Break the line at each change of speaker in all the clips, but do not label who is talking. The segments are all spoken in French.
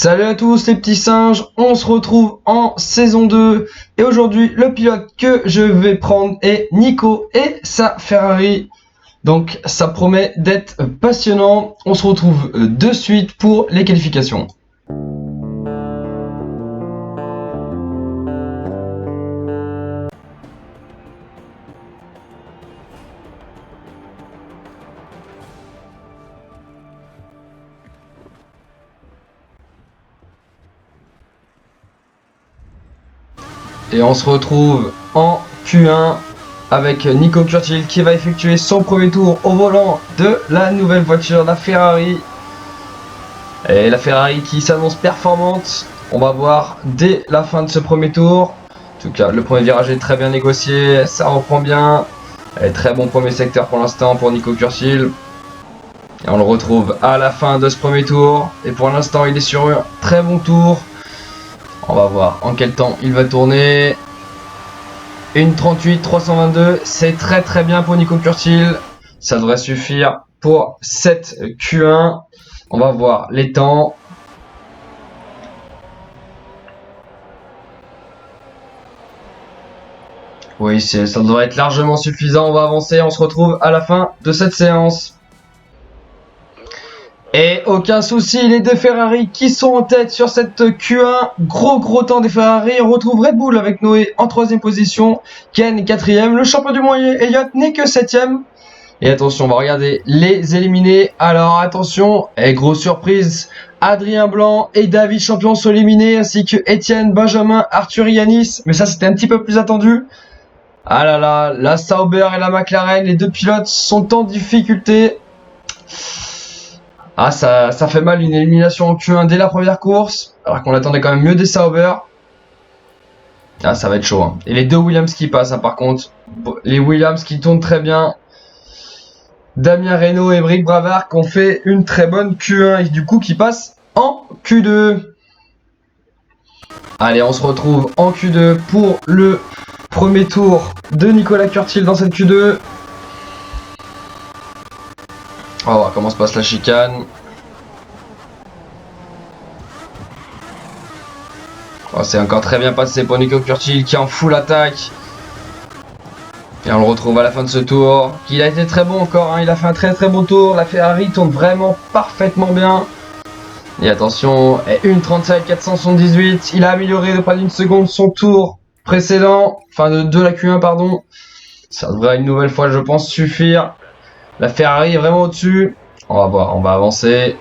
Salut à tous les petits singes, on se retrouve en saison 2 et aujourd'hui le pilote que je vais prendre est Nico et sa Ferrari. Donc ça promet d'être passionnant, on se retrouve de suite pour les qualifications. Et on se retrouve en Q1 avec Nico Curtil qui va effectuer son premier tour au volant de la nouvelle voiture, la Ferrari. Et la Ferrari qui s'annonce performante, on va voir dès la fin de ce premier tour. En tout cas, le premier virage est très bien négocié, ça reprend bien. Et très bon premier secteur pour l'instant pour Nico Curtil. Et on le retrouve à la fin de ce premier tour. Et pour l'instant, il est sur un très bon tour. On va voir en quel temps il va tourner. Une 38 322, c'est très bien pour Nico Curtil. Ça devrait suffire pour cette Q1. On va voir les temps. Oui, ça devrait être largement suffisant. On va avancer, on se retrouve à la fin de cette séance. Et aucun souci, les deux Ferrari qui sont en tête sur cette Q1. Gros temps des Ferrari. On retrouve Red Bull avec Noé en 3ème position. Ken 4ème. Le champion du monde Elliott n'est que 7ème. Et attention, on va regarder les éliminés. Alors attention, et grosse surprise, Adrien Blanc et David Champion sont éliminés, ainsi que Étienne, Benjamin, Arthur et Yanis. Mais ça, c'était un petit peu plus attendu. Ah là là, la Sauber et la McLaren, les deux pilotes sont en difficulté. Ah, ça fait mal, une élimination en Q1 dès la première course, alors qu'on attendait quand même mieux des Sauber. Ah, ça va être chaud, hein. Et les deux Williams qui passent, hein, par contre. Les Williams qui tournent très bien. Damien Reynaud et Brick Bravard qui ont fait une très bonne Q1 et du coup qui passent en Q2. Allez, on se retrouve en Q2 pour le premier tour de Nicolas Curtil dans cette Q2. On va voir comment se passe la chicane. Oh, c'est encore très bien passé pour Nico Curtil qui est en full attaque. Et on le retrouve à la fin de ce tour. Il a été très bon encore, hein. Il a fait un très bon tour. La Ferrari tourne vraiment parfaitement bien. Et attention, une 37 478. Il a amélioré de près d'une seconde son tour précédent. Enfin de la Q1 pardon. Ça devrait une nouvelle fois je pense suffire. La Ferrari est vraiment au-dessus. On va voir, on va avancer.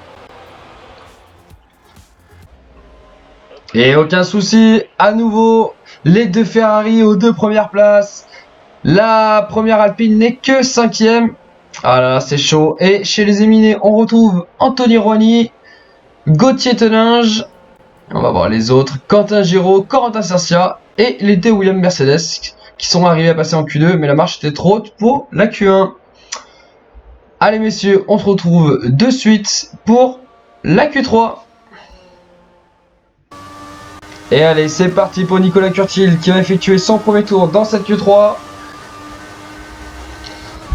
Et aucun souci, à nouveau, les deux Ferrari aux deux premières places. La première Alpine n'est que 5ème. Ah là, c'est chaud. Et chez les éliminés, on retrouve Anthony Roigny, Gauthier Teninge. On va voir les autres. Quentin Giraud, Corentin Cercia et les deux Williams Mercedes qui sont arrivés à passer en Q2. Mais la marche était trop haute pour la Q1. Allez messieurs, on se retrouve de suite pour la Q3. Et allez, c'est parti pour Nicolas Curtil qui va effectuer son premier tour dans cette Q3.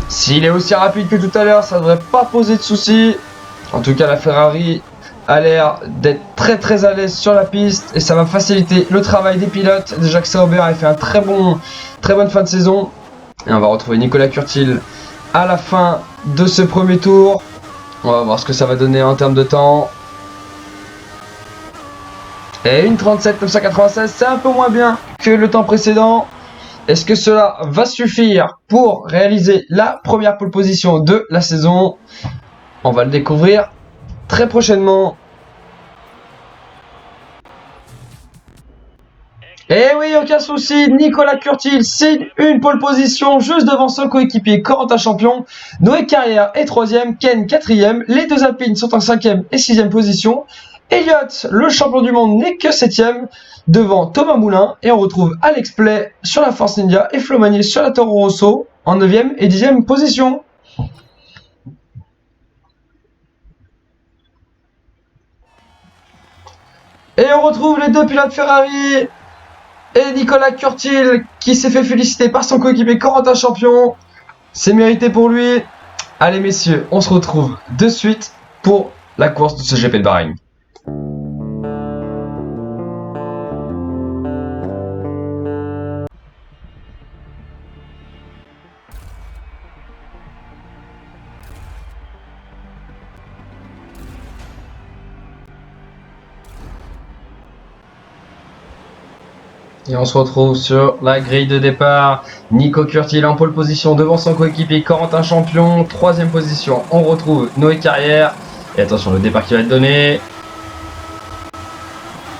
S'il est aussi rapide que tout à l'heure, ça ne devrait pas poser de soucis. En tout cas, la Ferrari a l'air d'être très à l'aise sur la piste et ça va faciliter le travail des pilotes. Déjà que Sauber a fait un très bonne fin de saison. Et on va retrouver Nicolas Curtil à la fin de ce premier tour. On va voir ce que ça va donner en termes de temps. Et une 37 996, c'est un peu moins bien que le temps précédent. Est-ce que cela va suffire pour réaliser la première pole position de la saison? On va le découvrir très prochainement. Et oui, aucun souci, Nicolas Curtil signe une pole position juste devant son coéquipier Corentin Champion. Noé Carrière est 3ème, Ken 4ème. Les deux Alpines sont en 5ème et 6ème position. Elliott, le champion du monde, n'est que 7ème devant Thomas Moulin. Et on retrouve Alex Play sur la Force India et Flo Magnier sur la Toro Rosso en 9ème et 10ème position. Et on retrouve les deux pilotes Ferrari et Nicolas Curtil qui s'est fait féliciter par son coéquipier Corentin Champion. C'est mérité pour lui. Allez messieurs, on se retrouve de suite pour la course de ce GP de Bahreïn. Et on se retrouve sur la grille de départ. Nico Curtil en pole position devant son coéquipier Corentin Champion. Troisième position, on retrouve Noé Carrière. Et attention, le départ qui va être donné.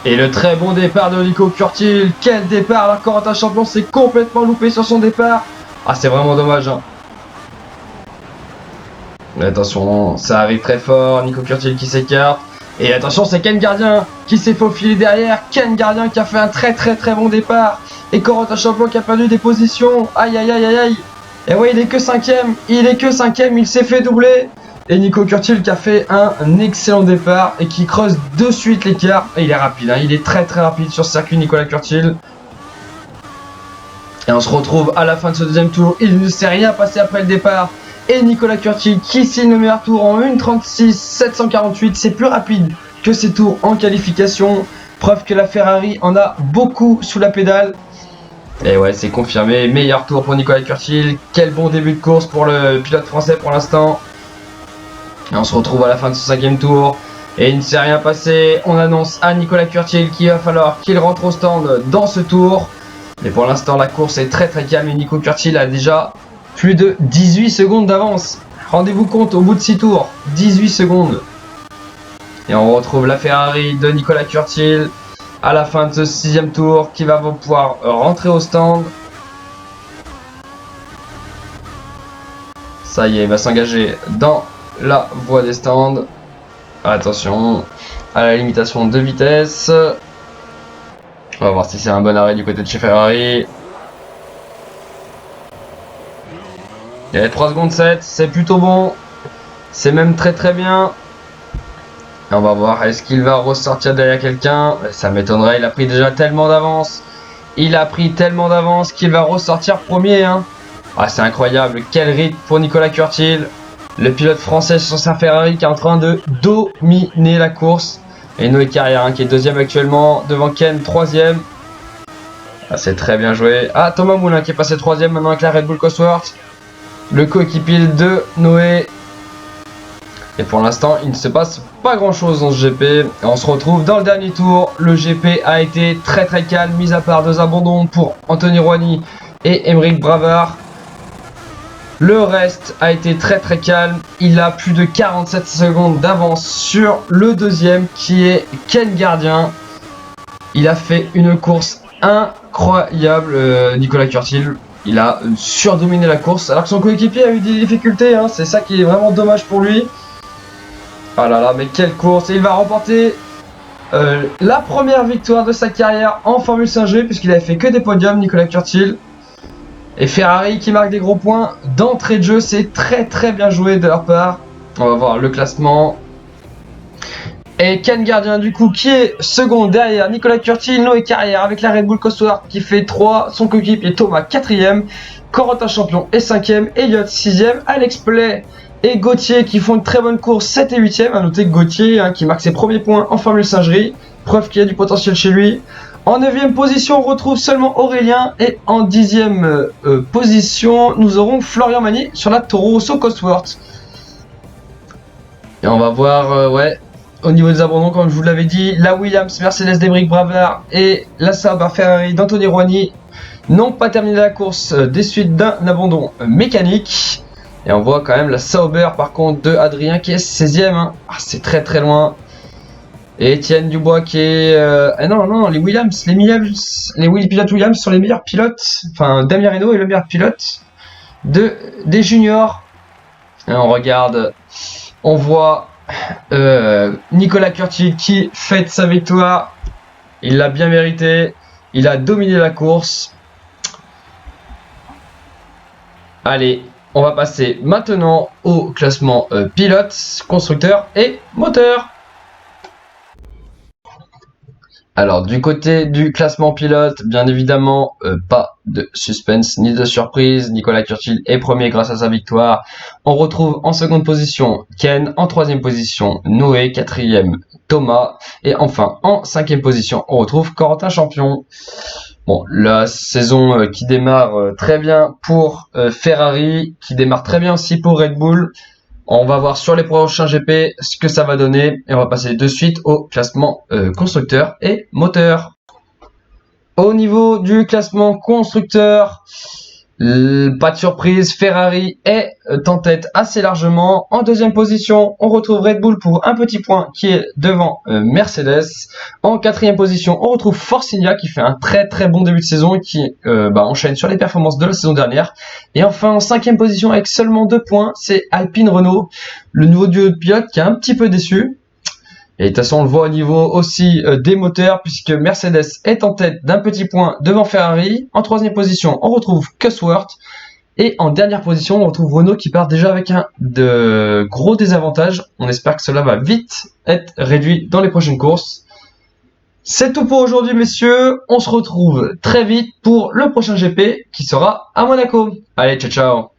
Et le très bon départ de Nico Curtil. Quel départ! Alors Corentin Champion s'est complètement loupé sur son départ. Ah, c'est vraiment dommage. Hein. Attention, ça arrive très fort. Nico Curtil qui s'écarte. Et attention, c'est Ken Gardien qui s'est faufilé derrière. Ken Gardien qui a fait un très bon départ. Et Corentin Champion qui a perdu des positions. Aïe aïe aïe aïe aïe. Et ouais, il est que cinquième. Il s'est fait doubler. Et Nico Curtil qui a fait un excellent départ et qui creuse de suite l'écart. Et il est rapide, hein. Il est très rapide sur ce circuit, Nicolas Curtil. Et on se retrouve à la fin de ce deuxième tour. Il ne s'est rien passé après le départ. Et Nicolas Curtil qui signe le meilleur tour en 1:36.748. C'est plus rapide que ses tours en qualification. Preuve que la Ferrari en a beaucoup sous la pédale. Et ouais, c'est confirmé. Meilleur tour pour Nicolas Curtil. Quel bon début de course pour le pilote français pour l'instant. Et on se retrouve à la fin de ce cinquième tour. Et il ne s'est rien passé. On annonce à Nicolas Curtil qu'il va falloir qu'il rentre au stand dans ce tour. Mais pour l'instant, la course est très calme. Et Nico Curtil a déjà plus de 18 secondes d'avance. Rendez-vous compte, au bout de 6 tours, 18 secondes. Et on retrouve la Ferrari de Nicolas Curtil à la fin de ce 6e tour qui va pouvoir rentrer au stand. Ça y est, il va s'engager dans la voie des stands. Attention à la limitation de vitesse. On va voir si c'est un bon arrêt du côté de chez Ferrari. Il y a 3 secondes 7, c'est plutôt bon. C'est même très bien. Et on va voir, est-ce qu'il va ressortir derrière quelqu'un? Ça m'étonnerait, il a pris déjà tellement d'avance. Il a pris tellement d'avance qu'il va ressortir premier. Hein. Ah, c'est incroyable, quel rythme pour Nicolas Curtil. Le pilote français sur sa Ferrari qui est en train de dominer la course. Et Noé Carrière hein, qui est deuxième actuellement, devant Ken, troisième. Ah, c'est très bien joué. Ah, Thomas Moulin qui est passé troisième maintenant avec la Red Bull Cosworth. Le coéquipier de Noé. Et pour l'instant, il ne se passe pas grand chose dans ce GP. Et on se retrouve dans le dernier tour. Le GP a été très calme, mis à part 2 abandons pour Anthony Roigny et Émeric Bravard. Le reste a été très calme. Il a plus de 47 secondes d'avance sur le deuxième qui est Ken Gardien. Il a fait une course incroyable, Nicolas Curtil. Il a surdominé la course alors que son coéquipier a eu des difficultés. Hein. C'est ça qui est vraiment dommage pour lui. Ah là là, mais quelle course! Et il va remporter la première victoire de sa carrière en Formule 5G puisqu'il avait fait que des podiums, Nicolas Curtil. Et Ferrari qui marque des gros points d'entrée de jeu, c'est très bien joué de leur part. On va voir le classement. Et Ken Gardien du coup qui est second derrière Nicolas Curtil, Noé Carrière avec la Red Bull Cosworth qui fait 3, son coéquipier Thomas 4ème, Corentin Champion est 5ème, Elliott 6ème, Alex Play et Gauthier qui font une très bonne course 7 et 8ème. A noter que Gauthier hein, qui marque ses premiers points en Formule Singerie, preuve qu'il y a du potentiel chez lui. En 9ème position, on retrouve seulement Aurélien. Et en 10ème position, nous aurons Florian Magny sur la Toro Rosso Cosworth. Et on va voir, ouais, au niveau des abandons, comme je vous l'avais dit, la Williams, Mercedes d'Émeric Bravard et la Sauber Ferrari d'Anthony Roigny n'ont pas terminé la course des suites d'un abandon mécanique. Et on voit quand même la Sauber par contre de Adrien qui est 16ème. Hein. Ah, c'est très loin. Et Étienne Dubois qui est... non, les Williams, les pilotes Williams sont les meilleurs pilotes. Enfin, Damien Reynaud est le meilleur pilote des juniors. Et on regarde, on voit Nicolas Curtil qui fête sa victoire. Il l'a bien mérité. Il a dominé la course. Allez, on va passer maintenant au classement pilote, constructeur et moteur. Alors du côté du classement pilote, bien évidemment, pas de suspense ni de surprise. Nicolas Curtil est premier grâce à sa victoire. On retrouve en seconde position Ken, en troisième position Noé, quatrième Thomas et enfin en cinquième position on retrouve Corentin Champion. Bon, la saison qui démarre très bien pour Ferrari, qui démarre très bien aussi pour Red Bull. On va voir sur les prochains GP ce que ça va donner et on va passer de suite au classement constructeur et moteur. Au niveau du classement constructeur, pas de surprise, Ferrari est en tête assez largement. En deuxième position, on retrouve Red Bull pour un petit point qui est devant Mercedes. En quatrième position, on retrouve Force India qui fait un très très bon début de saison et qui enchaîne sur les performances de la saison dernière. Et enfin, en cinquième position avec seulement 2 points, c'est Alpine Renault, le nouveau duo de pilote qui est un petit peu déçu. Et de toute façon, on le voit au niveau aussi des moteurs, puisque Mercedes est en tête d'un petit point devant Ferrari. En troisième position, on retrouve Cosworth. Et en dernière position, on retrouve Renault qui part déjà avec un gros désavantage. On espère que cela va vite être réduit dans les prochaines courses. C'est tout pour aujourd'hui, messieurs. On se retrouve très vite pour le prochain GP qui sera à Monaco. Allez, ciao ciao.